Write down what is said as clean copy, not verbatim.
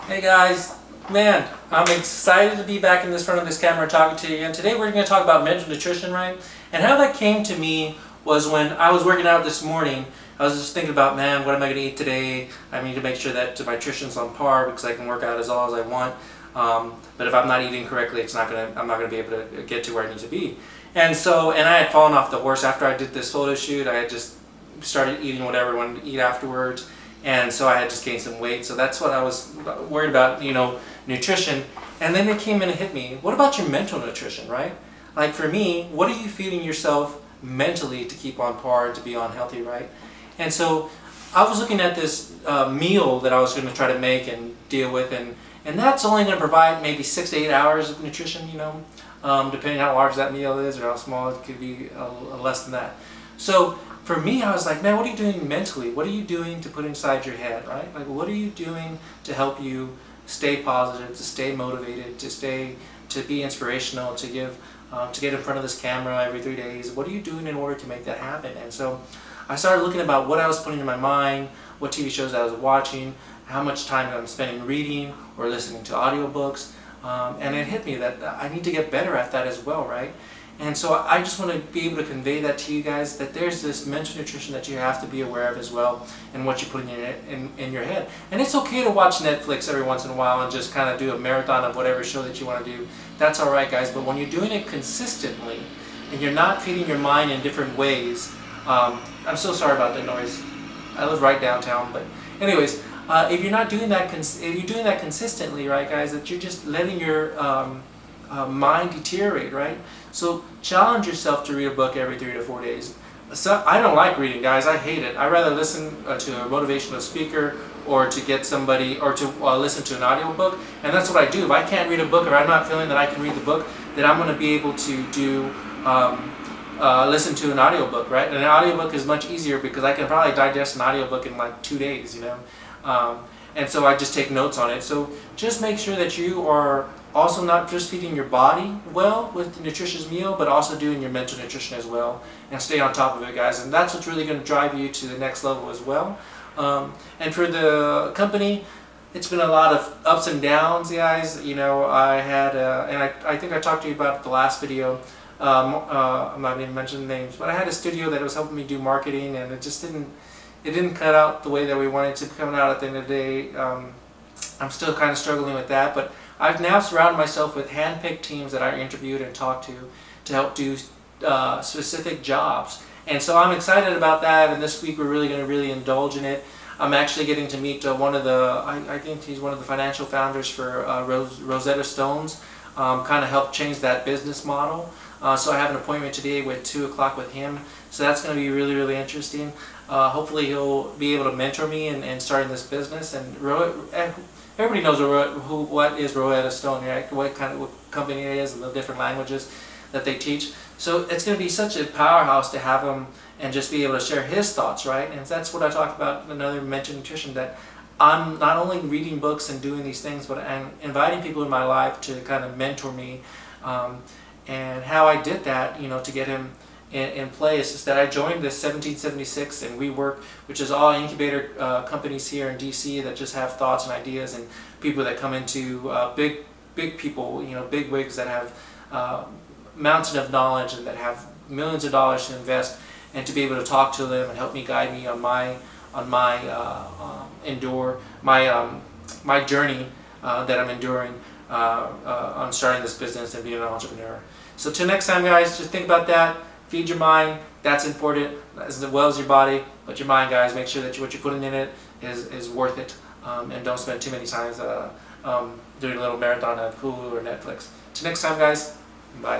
Hey guys, man, I'm excited to be back in front of this camera talking to you again. Today we're going to talk about mental nutrition, right? And how that came to me was when I was working out this morning. I was just thinking about, man, what am I going to eat today? I need to make sure that my nutrition's on par because I can work out as all as I want. But if I'm not eating correctly, I'm not going to be able to get to where I need to be. And I had fallen off the horse after I did this photo shoot. I had just started eating whatever I wanted to eat afterwards. And so I had just gained some weight. So that's what I was worried about, nutrition. And then it came in and hit me. What about your mental nutrition, right? Like for me, what are you feeding yourself mentally to keep on par and to be on healthy, right? And so I was looking at this meal that I was going to try to make and deal with. And that's only going to provide maybe 6 to 8 hours of nutrition, depending how large that meal is or how small it could be, less than that. So for me, I was like, man, what are you doing mentally? What are you doing to put inside your head, right? Like, what are you doing to help you stay positive, to stay motivated, to be inspirational, to get in front of this camera every 3 days? What are you doing in order to make that happen? And so I started looking about what I was putting in my mind, what TV shows I was watching, how much time I'm spending reading or listening to audiobooks, and it hit me that I need to get better at that as well, right? And so I just want to be able to convey that to you guys, that there's this mental nutrition that you have to be aware of as well, and what you're putting in your head. And it's okay to watch Netflix every once in a while and just kind of do a marathon of whatever show that you want to do. That's all right, guys. But when you're doing it consistently and you're not feeding your mind in different ways, I'm so sorry about the noise. I live right downtown, but anyways, if you're not doing that, if you're doing that consistently, right, guys, that you're just letting your mind deteriorate, right? So challenge yourself to read a book every 3 to 4 days. So, I don't like reading, guys. I hate it. I'd rather listen to a motivational speaker or to get somebody or to listen to an audiobook. And that's what I do. If I can't read a book or I'm not feeling that I can read the book, then I'm going to be able to listen to an audiobook, right? And an audiobook is much easier because I can probably digest an audiobook in like 2 days, and so I just take notes on it. So just make sure that you are also not just feeding your body well with the nutritious meal, but also doing your mental nutrition as well, and stay on top of it, guys. And that's what's really going to drive you to the next level as well. And for the company, it's been a lot of ups and downs, guys. I had, and I think I talked to you about the last video. I'm not going to mention names, but I had a studio that was helping me do marketing, and it just didn't cut out the way that we wanted it to come out at the end of the day. I'm still kind of struggling with that, but I've now surrounded myself with hand-picked teams that I interviewed and talked to help do specific jobs. And so I'm excited about that, and this week we're really going to indulge in it. I'm actually getting to meet one of the, I think he's one of the financial founders for Rosetta Stones, kind of help change that business model. So I have an appointment today with 2 o'clock with him. So that's going to be really, really interesting. Hopefully he'll be able to mentor me in starting this business. And everybody knows what is Rosetta Stone, right? What company it is and the different languages that they teach. So it's going to be such a powerhouse to have him and just be able to share his thoughts, right? And that's what I talked about, another mental nutrition, that I'm not only reading books and doing these things, but I'm inviting people in my life to kind of mentor me. And how I did that, to get him in place is that I joined this 1776 and WeWork, which is all incubator companies here in DC that just have thoughts and ideas, and people that come into big people, big wigs that have mountain of knowledge and that have millions of dollars to invest, and to be able to talk to them and help me, guide me on my journey that I'm enduring on starting this business and being an entrepreneur. So till next time, guys, just think about that. Feed your mind. That's important as well as your body. But your mind, guys, make sure that what you're putting in it is worth it. And don't spend too many times doing a little marathon of Hulu or Netflix. Till next time, guys. Bye.